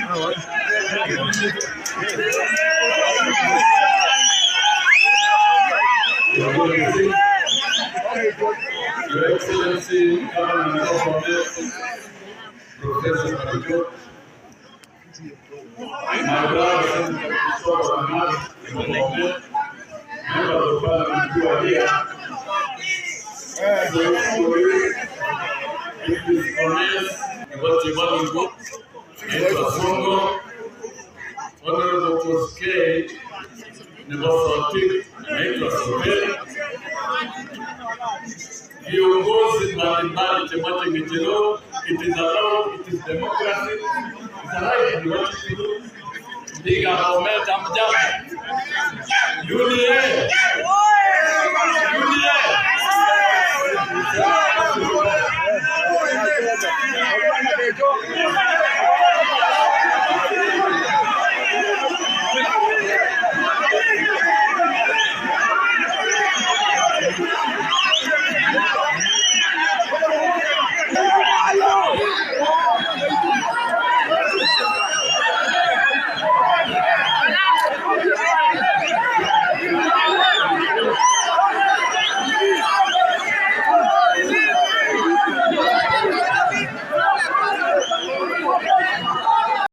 Your Excellency, Professor Mario, my brother, members of Parliament who are here, Honorable Koskei, viongozi mbalimbali chama cha Michelo, it is allowed, it is democracy, it's a right to what to do. Diga Mohamed Amjad. Union.